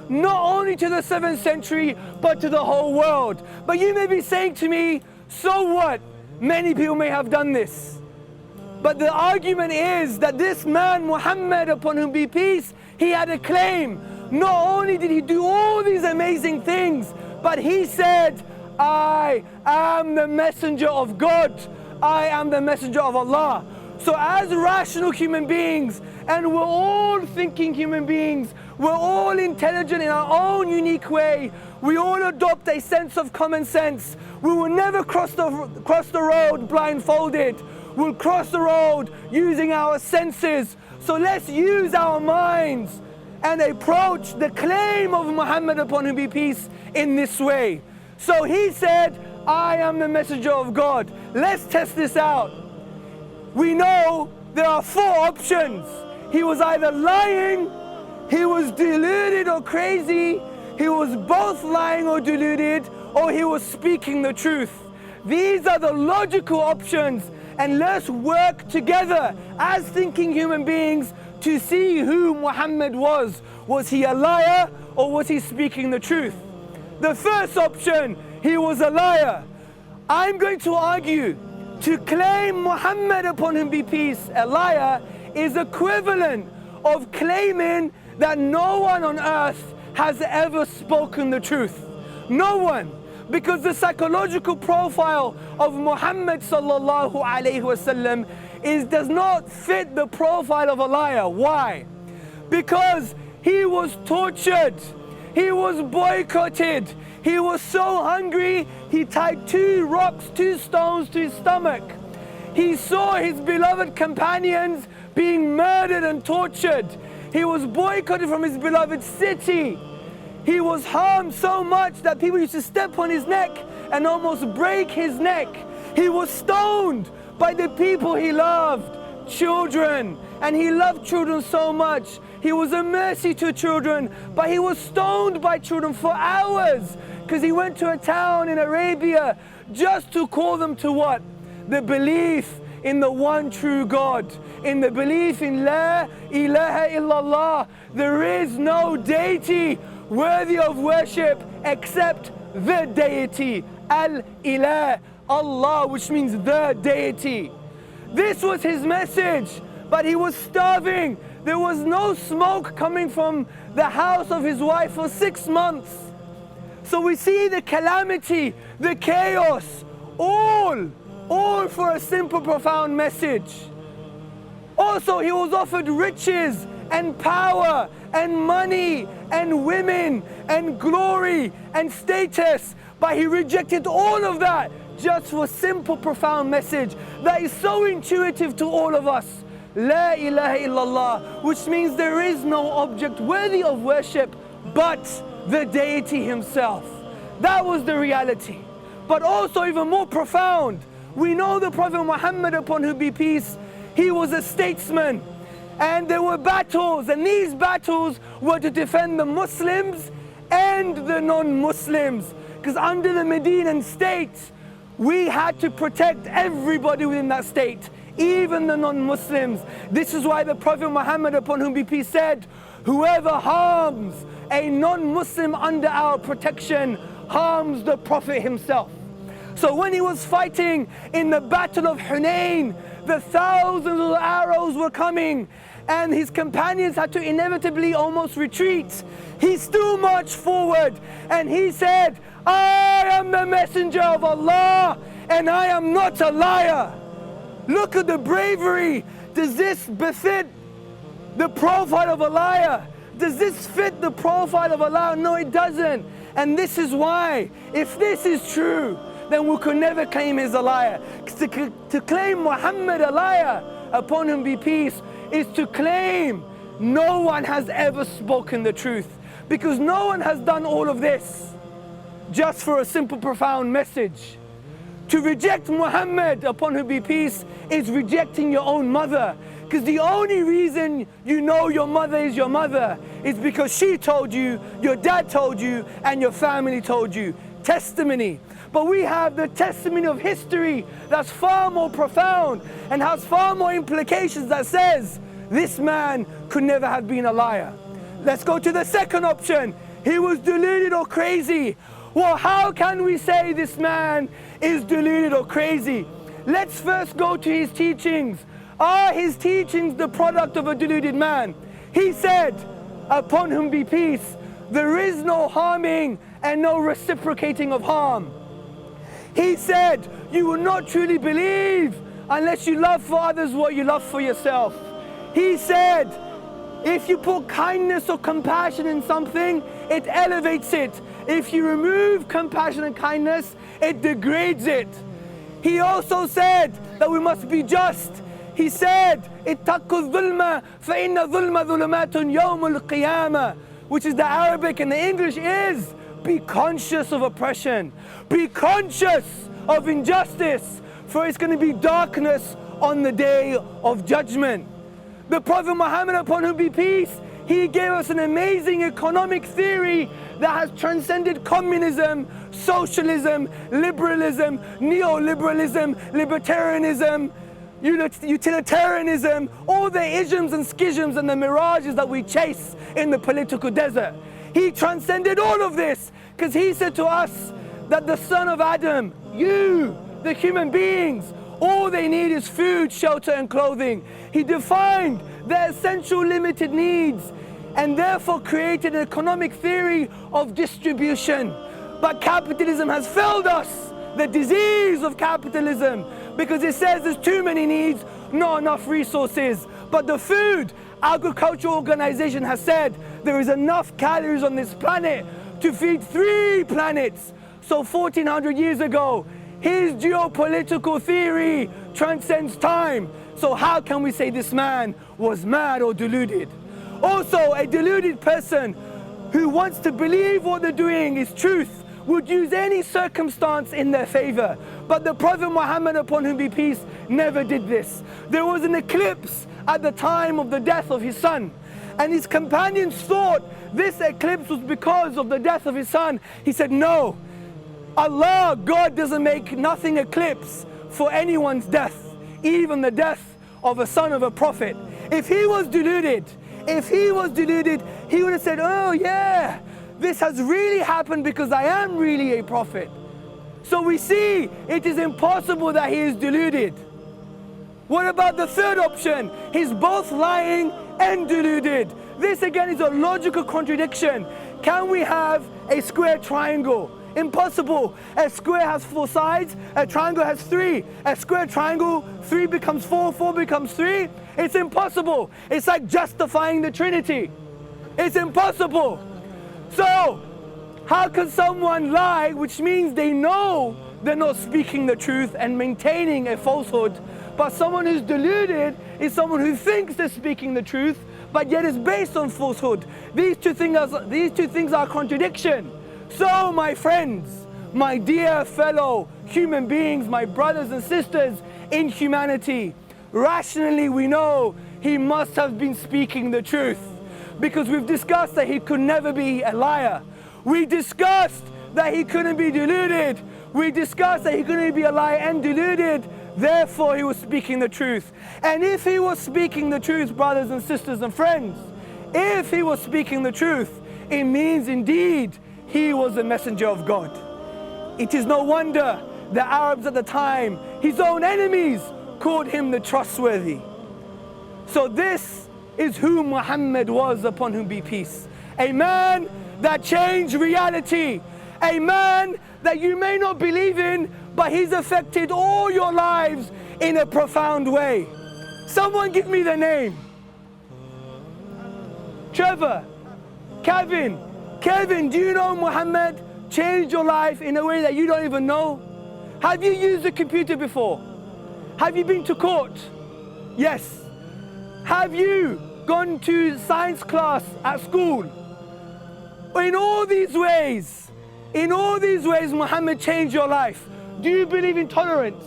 not only to the 7th century, but to the whole world. But you may be saying to me, so what? Many people may have done this. But the argument is that this man, Muhammad, upon whom be peace, he had a claim. Not only did he do all these amazing things, but he said, I am the messenger of God. I am the messenger of Allah. So as rational human beings, and we're all thinking human beings, we're all intelligent in our own unique way, we all adopt a sense of common sense. We will never cross the road blindfolded. We'll cross the road using our senses. So let's use our minds and approach the claim of Muhammad, upon whom be peace, in this way. So he said, I am the messenger of God. Let's test this out. We know there are 4 options. He was either lying, he was deluded or crazy, he was both lying or deluded, or he was speaking the truth. These are the logical options, and let's work together as thinking human beings to see who Muhammad was. Was he a liar, or was he speaking the truth? The first option, he was a liar. I'm going to argue, to claim Muhammad, upon whom be peace, a liar, is equivalent of claiming that no one on earth has ever spoken the truth. No one. Because the psychological profile of Muhammad sallallahu alaihi wasallam does not fit the profile of a liar. Why? Because he was tortured, he was boycotted, he was so hungry he tied 2 rocks, 2 stones to his stomach. He saw his beloved companions being murdered and tortured. He was boycotted from his beloved city. He was harmed so much that people used to step on his neck and almost break his neck. He was stoned by the people he loved, children, and he loved children so much. He was a mercy to children, but he was stoned by children for hours because he went to a town in Arabia just to call them to what? The belief in the one true God, in the belief in La ilaha illallah. There is no deity worthy of worship except the deity, Al-Ilah, Allah, which means the deity. This was his message, but he was starving. There was no smoke coming from the house of his wife for 6 months. So we see the calamity, the chaos, all for a simple, profound message. Also, he was offered riches and power and money and women and glory and status, but he rejected all of that just for a simple, profound message that is so intuitive to all of us. La ilaha illallah, which means there is no object worthy of worship but the deity himself. That was the reality. But also even more profound, we know the Prophet Muhammad, upon whom be peace, he was a statesman. And there were battles, and these battles were to defend the Muslims and the non-Muslims. Because under the Medinan state, we had to protect everybody within that state, even the non-Muslims. This is why the Prophet Muhammad, upon whom be peace, said, whoever harms a non-Muslim under our protection harms the Prophet himself. So when he was fighting in the Battle of Hunain, the thousands of arrows were coming and his companions had to inevitably almost retreat. He still marched forward and he said, I am the messenger of Allah and I am not a liar. Look at the bravery. Does this befit the profile of a liar? Does this fit the profile of a liar? No, it doesn't. And this is why, if this is true, then we could never claim he's a liar. To claim Muhammad a liar, upon him be peace, is to claim no one has ever spoken the truth. Because no one has done all of this just for a simple, profound message. To reject Muhammad, upon whom be peace, is rejecting your own mother. Because the only reason you know your mother is your mother is because she told you, your dad told you, and your family told you. Testimony. But we have the testimony of history that's far more profound and has far more implications that says this man could never have been a liar. Let's go to the second option. He was deluded or crazy. Well, how can we say this man is deluded or crazy? Let's first go to his teachings. Are his teachings the product of a deluded man? He said, upon whom be peace, there is no harming and no reciprocating of harm. He said, you will not truly believe unless you love for others what you love for yourself. He said, if you put kindness or compassion in something, it elevates it. If you remove compassion and kindness, it degrades it. He also said that we must be just. He said, اتقوا الظلم فإن الظلم ظلمات يوم القيامة, which is the Arabic, and the English is, be conscious of oppression. Be conscious of injustice, for it's going to be darkness on the day of judgment. The Prophet Muhammad, upon whom be peace, he gave us an amazing economic theory that has transcended communism, socialism, liberalism, neoliberalism, libertarianism, utilitarianism, all the isms and schisms and the mirages that we chase in the political desert. He transcended all of this because he said to us that the son of Adam, you, the human beings, all they need is food, shelter and clothing. He defined their essential limited needs and therefore created an economic theory of distribution. But capitalism has failed us, the disease of capitalism, because it says there's too many needs, not enough resources. But the Food Agricultural Organization has said there is enough calories on this planet to feed 3 planets. So 1400 years ago, his geopolitical theory transcends time. So how can we say this man was mad or deluded? Also, a deluded person who wants to believe what they're doing is truth would use any circumstance in their favor. But the Prophet Muhammad, upon whom be peace, never did this. There was an eclipse at the time of the death of his son, and his companions thought this eclipse was because of the death of his son. He said, no, Allah, God doesn't make nothing eclipse for anyone's death, even the death of a son of a prophet. If he was deluded, he would have said, oh yeah, this has really happened because I am really a prophet. So we see it is impossible that he is deluded. What about the third option? He's both lying and deluded. This again is a logical contradiction. Can we have a square triangle? Impossible. A square has 4 sides, a triangle has 3. A square triangle, 3 becomes 4, 4 becomes 3. It's impossible. It's like justifying the Trinity. It's impossible. So, how can someone lie, which means they know they're not speaking the truth and maintaining a falsehood, but someone who's deluded is someone who thinks they're speaking the truth, but yet is based on falsehood. These two things are a contradiction. So, my friends, my dear fellow human beings, my brothers and sisters in humanity, rationally we know he must have been speaking the truth, because we've discussed that he could never be a liar. We discussed that he couldn't be deluded. We discussed that he couldn't be a liar and deluded. Therefore, he was speaking the truth. And if he was speaking the truth, brothers and sisters and friends, if he was speaking the truth, it means indeed he was a messenger of God. It is no wonder the Arabs at the time, his own enemies, called him the trustworthy. So this is who Muhammad was, upon whom be peace. A man that changed reality. A man that you may not believe in, but he's affected all your lives in a profound way. Someone give me the name. Trevor, Kevin, do you know Muhammad changed your life in a way that you don't even know? Have you used a computer before? Have you been to court? Yes. Have you gone to science class at school? In all these ways, Muhammad changed your life. Do you believe in tolerance?